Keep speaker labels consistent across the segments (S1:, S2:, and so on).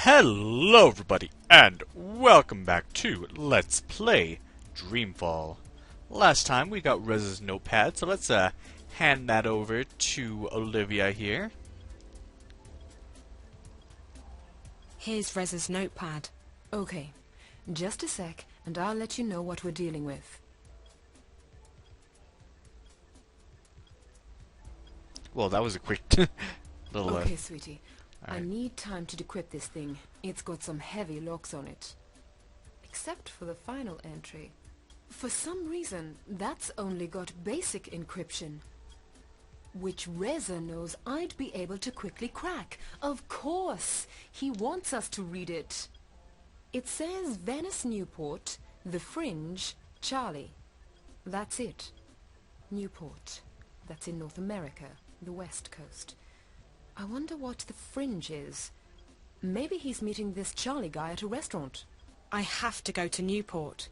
S1: Hello everybody, and welcome back to Let's Play Dreamfall. Last time we got Rez's notepad, so let's hand that over to Olivia here.
S2: Here's Rez's notepad.
S3: Okay, just a sec, and I'll let you know what we're dealing with.
S1: Well, that was a quick little...
S3: Okay, sweetie.
S1: Right.
S3: I need time to decrypt this thing. It's got some heavy locks on it. Except for the final entry. For some reason, that's only got basic encryption. Which Reza knows I'd be able to quickly crack. Of course! He wants us to read it. It says Venice Newport, The Fringe, Charlie. That's it. Newport. That's in North America, the West Coast. I wonder what the Fringe is. Maybe he's meeting this Charlie guy at a restaurant.
S2: I have to go to Newport.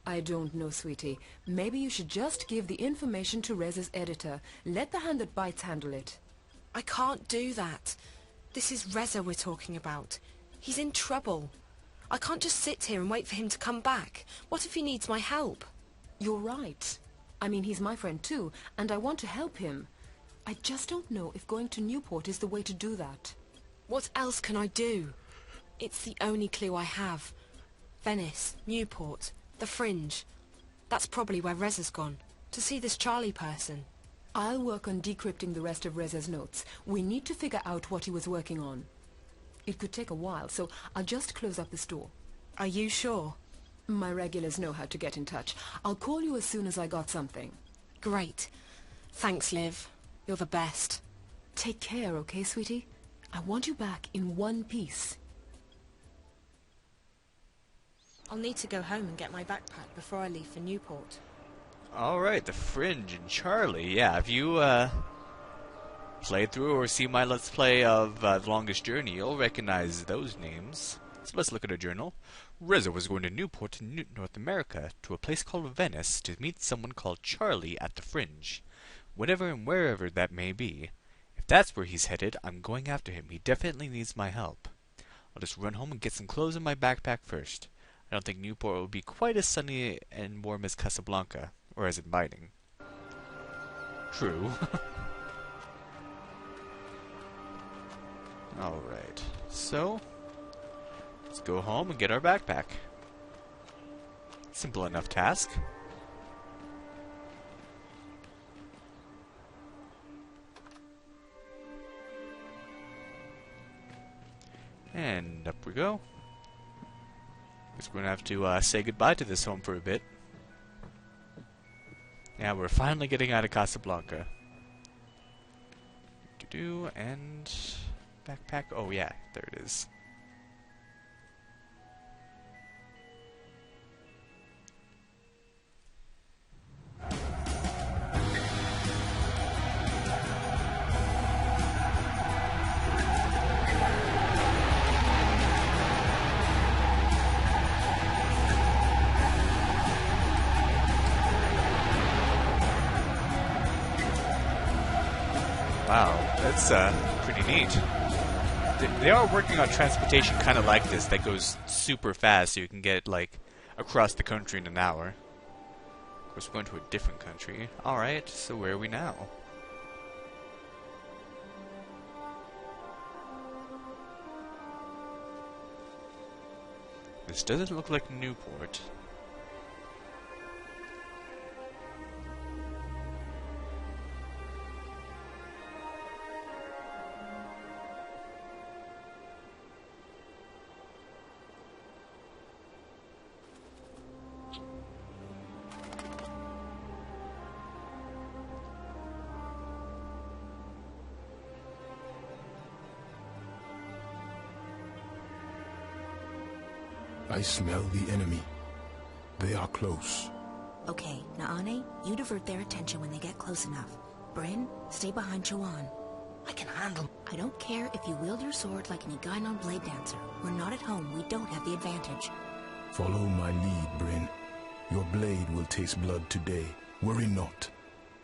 S3: I don't know, sweetie. Maybe you should just give the information to Rez's editor. Let the hand that bites handle it.
S2: I can't do that. This is Reza we're talking about. He's in trouble. I can't just sit here and wait for him to come back. What if he needs my help?
S3: You're right. I mean, he's my friend too, and I want to help him. I just don't know if going to Newport is the way to do that.
S2: What else can I do? It's the only clue I have. Venice, Newport, the Fringe. That's probably where Reza's gone, to see this Charlie person.
S3: I'll work on decrypting the rest of Reza's notes. We need to figure out what he was working on. It could take a while, so I'll just close up the store.
S2: Are you sure?
S3: My regulars know how to get in touch. I'll call you as soon as I got something.
S2: Great. Thanks, Liv. You're the best.
S3: Take care, okay, sweetie? I want you back in one piece.
S2: I'll need to go home and get my backpack before I leave for Newport.
S1: Alright, The Fringe and Charlie. Yeah, if you played through or see my Let's Play of The Longest Journey, you'll recognize those names. So let's look at a journal. Reza was going to Newport in North America, to a place called Venice, to meet someone called Charlie at the Fringe. Whatever and wherever that may be. If that's where he's headed, I'm going after him. He definitely needs my help. I'll just run home and get some clothes in my backpack first. I don't think Newport will be quite as sunny and warm as Casablanca, or as inviting. True. Alright, so let's go home and get our backpack. Simple enough task. And up we go. Guess we're gonna have to say goodbye to this home for a bit. Yeah, we're finally getting out of Casablanca. And backpack. Oh yeah, there it is. Wow, that's pretty neat. They are working on transportation kind of like this that goes super fast, so you can get like across the country in an hour. Of course, we're going to a different country. Alright, so where are we now? This doesn't look like Newport.
S4: I smell the enemy. They are close.
S5: Okay, Naane, you divert their attention when they get close enough. Bryn, stay behind Chuan.
S6: I can handle.
S5: I don't care if you wield your sword like an Iganon blade dancer. We're not at home, we don't have the advantage.
S4: Follow my lead, Bryn. Your blade will taste blood today. Worry not.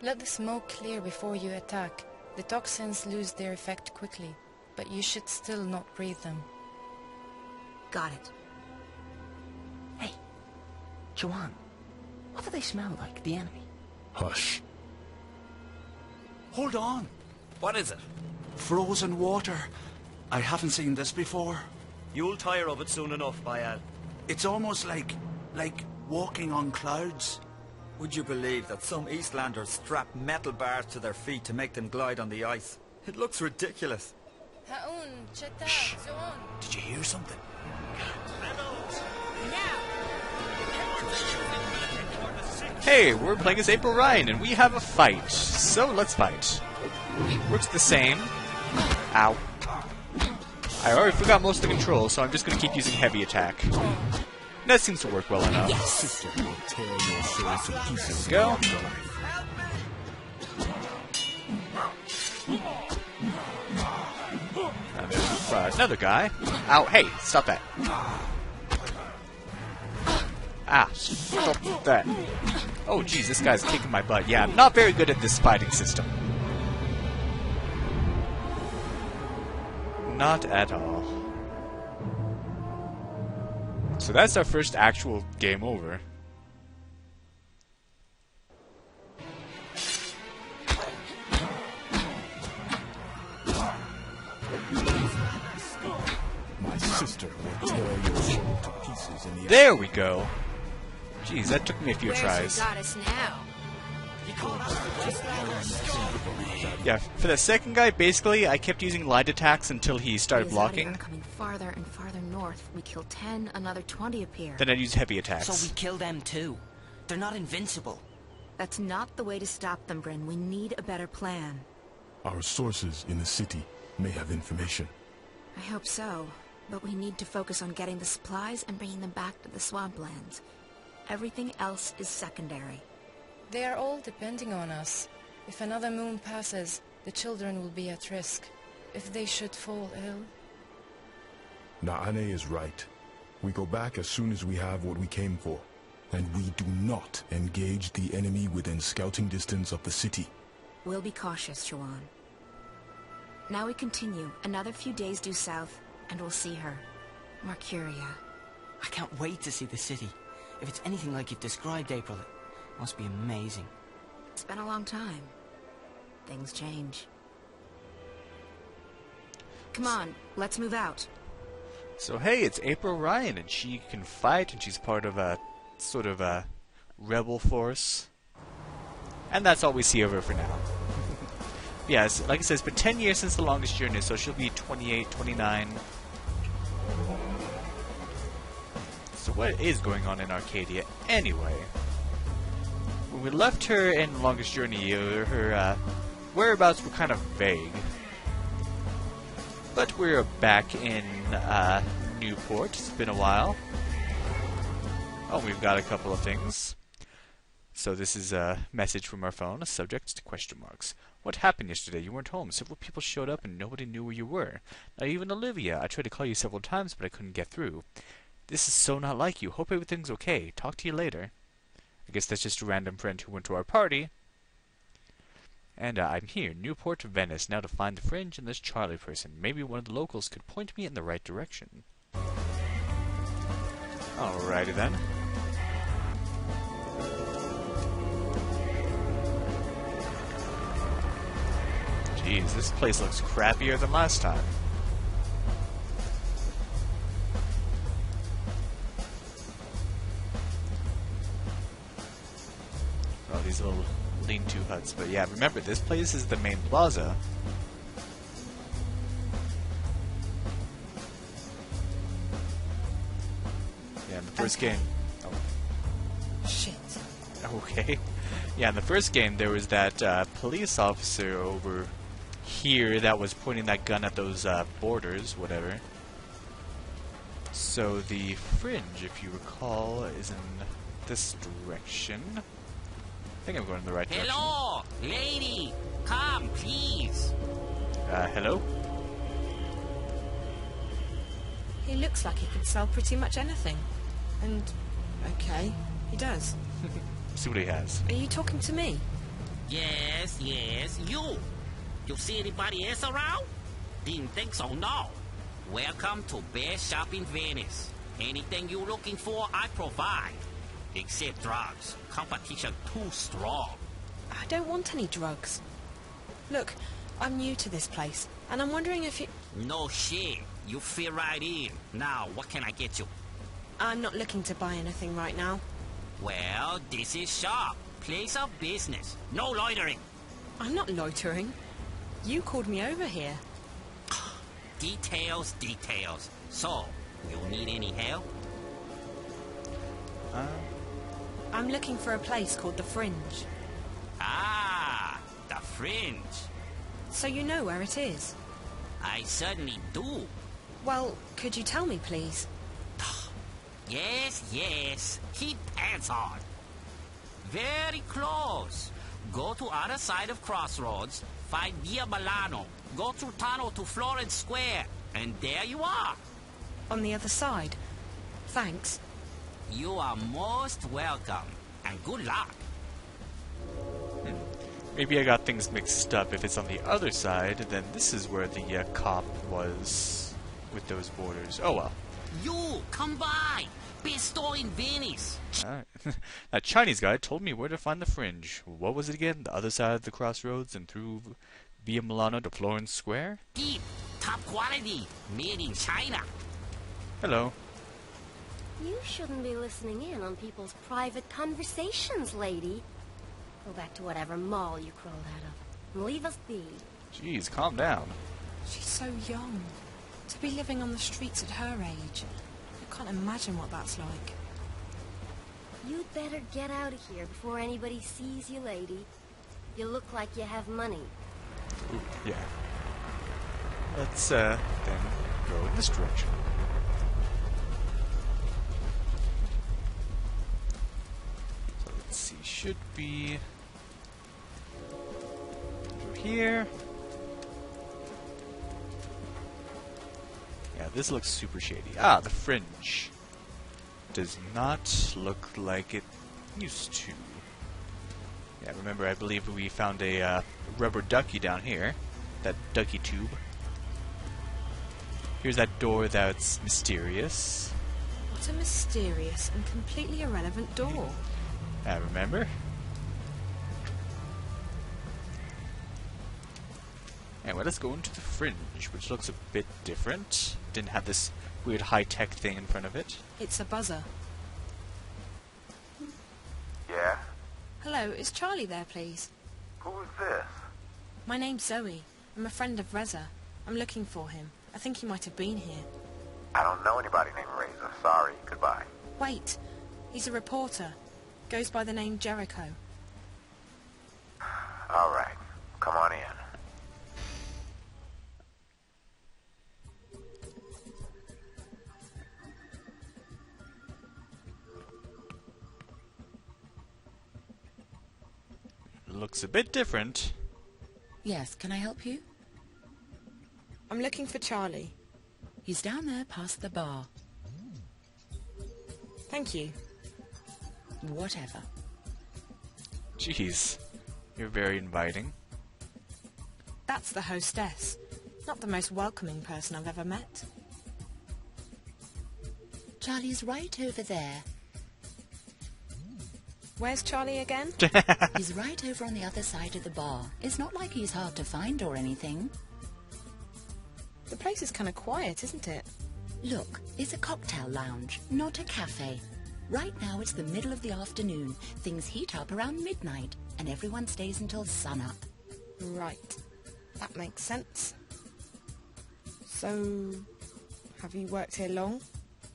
S7: Let the smoke clear before you attack. The toxins lose their effect quickly, but you should still not breathe them.
S5: Got it.
S6: Hey, Joanne, what do they smell like, the enemy?
S4: Hush.
S8: Hold on. What is it? Frozen water. I haven't seen this before.
S9: You'll tire of it soon enough, Bayal.
S8: It's almost like walking on clouds.
S9: Would you believe that some Eastlanders strap metal bars to their feet to make them glide on the ice? It looks ridiculous.
S8: Shh. Did you hear something?
S1: Hey, we're playing as April Ryan, and we have a fight. So let's fight. Works the same. Ow. I already forgot most of the controls, so I'm just going to keep using heavy attack. That seems to work well enough.
S5: Yes.
S1: Go. And there's another guy. Ow, hey, stop that. Ah, stop that. Oh, geez, this guy's kicking my butt. Yeah, I'm not very good at this fighting system. Not at all. So that's our first actual game over.
S4: My sister will tear your soul to pieces in the
S1: There we go. Jeez, that took me a few tries.
S2: goddess now?
S1: Yeah, for the second guy, basically, I kept using light attacks until he started
S3: These
S1: blocking.
S3: are coming farther and farther north. We kill 10, another 20 appear.
S1: Then I'd use heavy attacks.
S6: So we kill them too. They're not invincible.
S5: That's not the way to stop them, Bryn. We need a better plan.
S4: Our sources in the city may have information.
S5: I hope so. But we need to focus on getting the supplies and bringing them back to the swamplands. Everything else is secondary.
S7: They are all depending on us. If another moon passes, the children will be at risk. If they should fall ill...
S4: Naane is right. We go back as soon as we have what we came for. And we do not engage the enemy within scouting distance of the city.
S5: We'll be cautious, Chuan. Now we continue. Another few days due south, and we'll see her. Mercuria.
S6: I can't wait to see the city. If it's anything like you've described, April, it must be amazing.
S5: It's been a long time. Things change. Come on, let's move out.
S1: So hey, it's April Ryan, and she can fight, and she's part of a sort of a rebel force. And that's all we see of her for now. Yes, like I said, it's been 10 years since the longest journey, so she'll be 28, 29. So what is going on in Arcadia anyway? When we left her in the longest journey, her whereabouts were kind of vague. But we're back in Newport. It's been a while. Oh, we've got a couple of things. So this is a message from our phone, subject to question marks. What happened yesterday? You weren't home. Several people showed up and nobody knew where you were. Not even Olivia. I tried to call you several times, but I couldn't get through. This is so not like you. Hope everything's okay. Talk to you later. I guess that's just a random friend who went to our party. And I'm here, Newport, Venice, now to find the Fringe and this Charlie person. Maybe one of the locals could point me in the right direction. Alrighty then. Jeez, this place looks crappier than last time. Oh, these little lean-to huts. But yeah, remember, this place is the main plaza. Yeah, in the first game... Oh.
S7: Shit.
S1: Okay. Yeah, in the first game, there was that police officer over here that was pointing that gun at those borders, whatever. So the Fringe, if you recall, is in this direction. I think I'm going in the right direction.
S6: Hello, lady. Come, please.
S1: Hello?
S2: He looks like he can sell pretty much anything. And, okay, he does.
S1: See what he has.
S2: Are you talking to me?
S10: Yes, you. You see anybody else around? Didn't think so, no. Welcome to Best Shop in Venice. Anything you're looking for, I provide. Except drugs. Competition too strong.
S2: I don't want any drugs. Look, I'm new to this place, and I'm wondering if you...
S10: No shit. You fit right in. Now, what can I get you?
S2: I'm not looking to buy anything right now.
S10: Well, this is shop. Place of business. No loitering.
S2: I'm not loitering. You called me over here.
S10: Details, details. So, you need any help?
S2: I'm looking for a place called the Fringe.
S10: Ah, the Fringe.
S2: So you know where it is?
S10: I certainly do.
S2: Well, could you tell me, please?
S10: Yes. Keep pants on. Very close. Go to other side of Crossroads, find Via Milano, go through tunnel to Florence Square, and there you are.
S2: On the other side. Thanks.
S10: You are most welcome, and good luck.
S1: Maybe I got things mixed up. If it's on the other side, then this is where the cop was with those borders. Oh well.
S10: You, come by. Best store in Venice.
S1: That Chinese guy told me where to find the Fringe. What was it again? The other side of the crossroads and through Via Milano to Florence Square?
S10: Deep, top quality, made in China.
S1: Hello.
S11: You shouldn't be listening in on people's private conversations, lady. Go back to whatever mall you crawled out of, and leave us be.
S1: Jeez, calm down.
S2: She's so young. To be living on the streets at her age. I can't imagine what that's like.
S11: You'd better get out of here before anybody sees you, lady. You look like you have money.
S1: Ooh, yeah. Let's, then go in this direction. So let's see, should be over here. Yeah, this looks super shady. Ah, the Fringe. Does not look like it used to. Yeah, remember, I believe we found a rubber ducky down here. That ducky tube. Here's that door that's mysterious.
S2: What a mysterious and completely irrelevant door.
S1: Remember? Anyway, let's go into the Fringe, which looks a bit different. Didn't have this weird high-tech thing in front of it.
S2: It's a buzzer.
S12: Yeah?
S2: Hello, is Charlie there, please?
S12: Who's this?
S2: My name's Zoe. I'm a friend of Reza. I'm looking for him. I think he might have been here.
S12: I don't know anybody named Razor. Sorry. Goodbye.
S2: Wait. He's a reporter. Goes by the name Jericho.
S12: All right. Come on in.
S1: Looks a bit different.
S13: Yes, can I help you?
S2: I'm looking for Charlie.
S13: He's down there past the bar.
S2: Thank you.
S13: Whatever.
S1: Jeez, you're very inviting.
S2: That's the hostess. Not the most welcoming person I've ever met.
S13: Charlie's right over there.
S2: Where's Charlie again?
S13: He's right over on the other side of the bar. It's not like he's hard to find or anything.
S2: The place is kind of quiet, isn't it?
S13: Look, it's a cocktail lounge, not a cafe. Right now it's the middle of the afternoon. Things heat up around midnight, and everyone stays until sunup.
S2: Right. That makes sense. So, have you worked here long?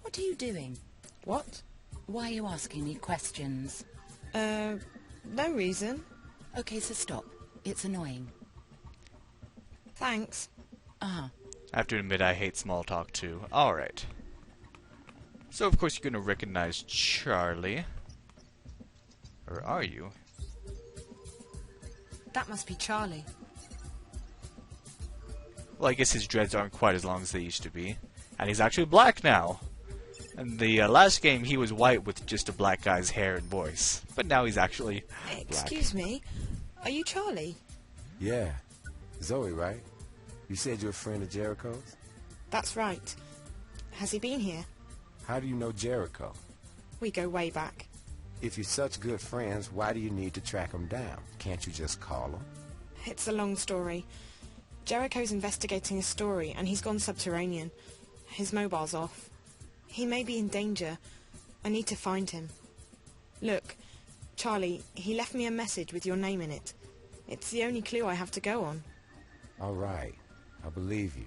S13: What are you doing?
S2: What?
S13: Why are you asking me questions?
S2: No reason.
S13: Okay, so stop. It's annoying.
S2: Thanks.
S13: Uh-huh.
S1: I have to admit, I hate small talk too. Alright. So, of course, you're going to recognize Charlie. Or are you?
S2: That must be Charlie.
S1: Well, I guess his dreads aren't quite as long as they used to be. And he's actually black now. In the last game, he was white with just a black guy's hair and voice. But now he's actually black.
S2: Excuse me, are you Charlie?
S14: Yeah. Zoe, right? You said you're a friend of Jericho's?
S2: That's right. Has he been here?
S14: How do you know Jericho?
S2: We go way back.
S14: If you're such good friends, why do you need to track him down? Can't you just call him?
S2: It's a long story. Jericho's investigating a story, and he's gone subterranean. His mobile's off. He may be in danger. I need to find him. Look, Charlie, he left me a message with your name in it. It's the only clue I have to go on.
S14: All right. I believe you.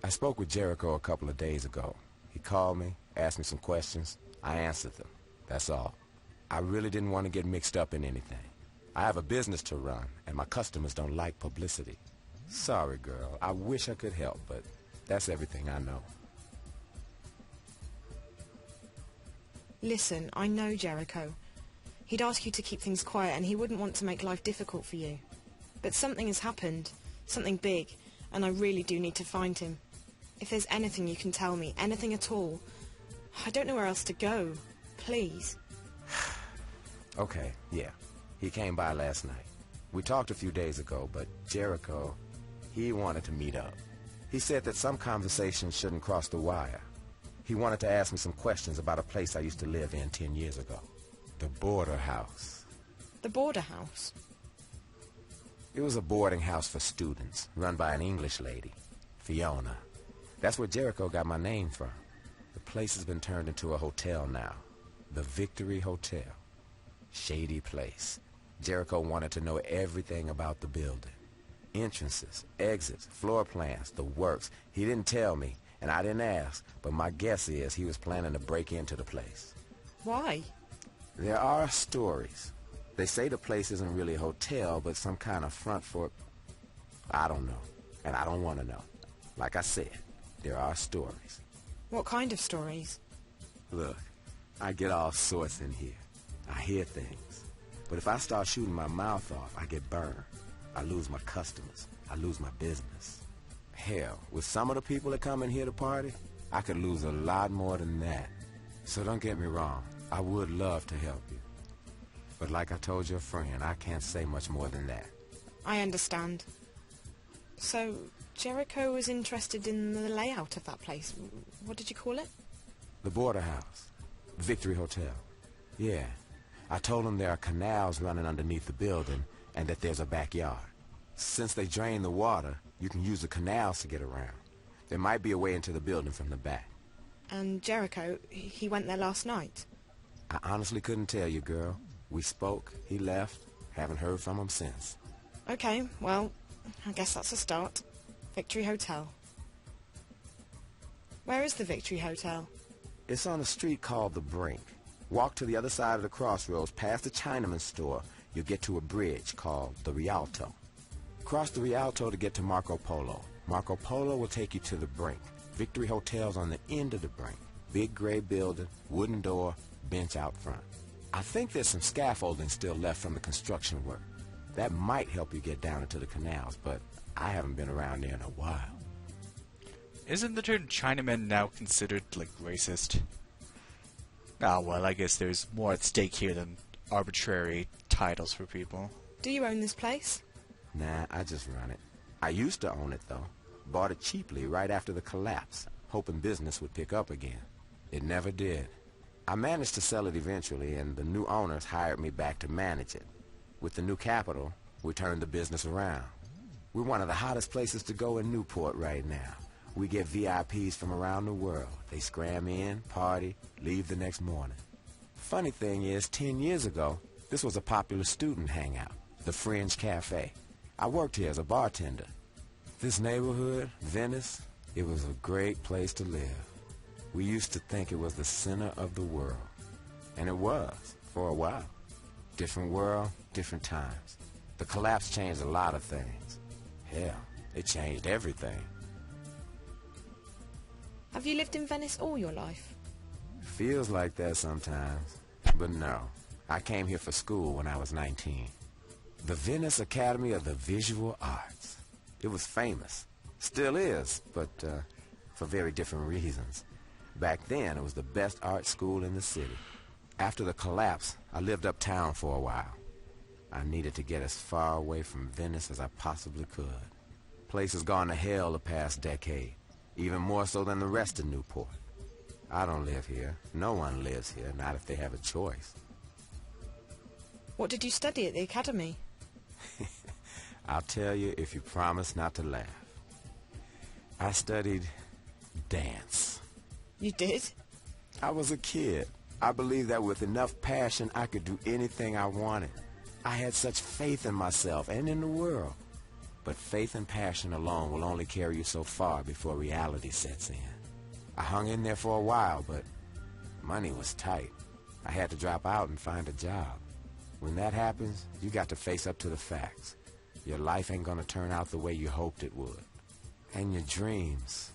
S14: I spoke with Jericho a couple of days ago. He called me, asked me some questions. I answered them. That's all. I really didn't want to get mixed up in anything. I have a business to run, and my customers don't like publicity. Sorry, girl. I wish I could help, but that's everything I know.
S2: Listen, I know Jericho. He'd ask you to keep things quiet, and he wouldn't want to make life difficult for you. But something has happened, something big, and I really do need to find him. If there's anything you can tell me, anything at all, I don't know where else to go. Please.
S14: Okay, yeah. He came by last night. We talked a few days ago, but Jericho, he wanted to meet up. He said that some conversations shouldn't cross the wire. He wanted to ask me some questions about a place I used to live in 10 years ago. The Border House.
S2: The Border House?
S14: It was a boarding house for students, run by an English lady, Fiona. That's where Jericho got my name from. The place has been turned into a hotel now. The Victory Hotel. Shady place. Jericho wanted to know everything about the building. Entrances, exits, floor plans, the works. He didn't tell me, and I didn't ask, but my guess is he was planning to break into the place.
S2: Why?
S14: There are stories. They say the place isn't really a hotel, but some kind of front for... I don't know, and I don't want to know. Like I said, there are stories.
S2: What kind of stories?
S14: Look, I get all sorts in here. I hear things. But if I start shooting my mouth off, I get burned. I lose my customers. I lose my business. Hell, with some of the people that come in here to party, I could lose a lot more than that. So don't get me wrong. I would love to help you. But like I told your friend, I can't say much more than that.
S2: I understand. So, Jericho was interested in the layout of that place. What did you call it?
S14: The Border House. Victory Hotel. Yeah. I told him there are canals running underneath the building and that there's a backyard. Since they drain the water, you can use the canals to get around. There might be a way into the building from the back.
S2: And Jericho, he went there last night?
S14: I honestly couldn't tell you, girl. We spoke, he left, haven't heard from him since.
S2: Okay, well, I guess that's a start. Victory Hotel. Where is the Victory Hotel?
S14: It's on a street called The Brink. Walk to the other side of the crossroads, past the Chinaman's store. You'll get to a bridge called the Rialto. Cross the Rialto to get to Marco Polo. Marco Polo will take you to The Brink. Victory Hotel's on the end of The Brink. Big gray building, wooden door, bench out front. I think there's some scaffolding still left from the construction work. That might help you get down into the canals, but I haven't been around there in a while.
S1: Isn't the term Chinaman now considered, like, racist? Ah, well, I guess there's more at stake here than arbitrary titles for people.
S2: Do you own this place?
S14: Nah, I just run it. I used to own it, though. Bought it cheaply right after the collapse, hoping business would pick up again. It never did. I managed to sell it eventually, and the new owners hired me back to manage it. With the new capital, we turned the business around. We're one of the hottest places to go in Newport right now. We get VIPs from around the world. They scram in, party, leave the next morning. Funny thing is, 10 years ago, this was a popular student hangout, the Fringe Cafe. I worked here as a bartender. This neighborhood, Venice, it was a great place to live. We used to think it was the center of the world. And it was, for a while. Different world, different times. The collapse changed a lot of things. Hell, it changed everything.
S2: Have you lived in Venice all your life?
S14: Feels like that sometimes. But no, I came here for school when I was 19. The Venice Academy of the Visual Arts. It was famous. Still is, but for very different reasons. Back then, it was the best art school in the city. After the collapse, I lived uptown for a while. I needed to get as far away from Venice as I possibly could. Place has gone to hell the past decade. even more so than the rest of Newport. I don't live here. No one lives here, not if they have a choice.
S2: What did you study at the academy?
S14: I'll tell you if you promise not to laugh. I studied dance.
S2: You did?
S14: I was a kid. I believed that with enough passion I could do anything I wanted. I had such faith in myself and in the world. But faith and passion alone will only carry you so far before reality sets in. I hung in there for a while, but money was tight. I had to drop out and find a job. When that happens, you got to face up to the facts. Your life ain't gonna turn out the way you hoped it would. And your dreams,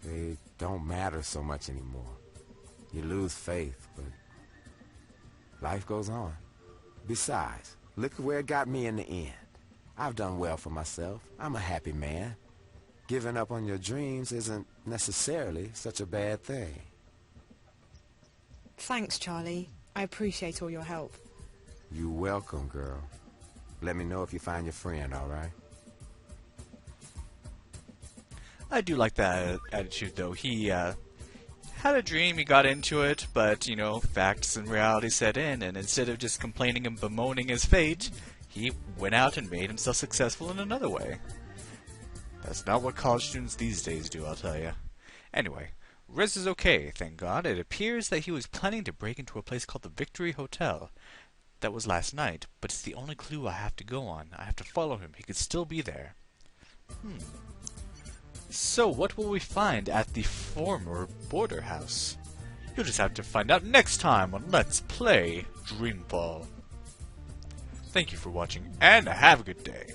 S14: they don't matter so much anymore. You lose faith, but life goes on. Besides, look at where it got me in the end. I've done well for myself. I'm a happy man. Giving up on your dreams isn't necessarily such a bad thing.
S2: Thanks, Charlie. I appreciate all your help.
S14: You're welcome, girl. Let me know if you find your friend, all right?
S1: I do like that attitude, though. He had a dream, he got into it, but, you know, facts and reality set in, and instead of just complaining and bemoaning his fate, he went out and made himself successful in another way. That's not what college students these days do, I'll tell you. Anyway, Riz is okay, thank God. It appears that he was planning to break into a place called the Victory Hotel. That was last night, but it's the only clue I have to go on. I have to follow him. He could still be there. So, what will we find at the former border house? You'll just have to find out next time on Let's Play Dreamfall. Thank you for watching, and have a good day.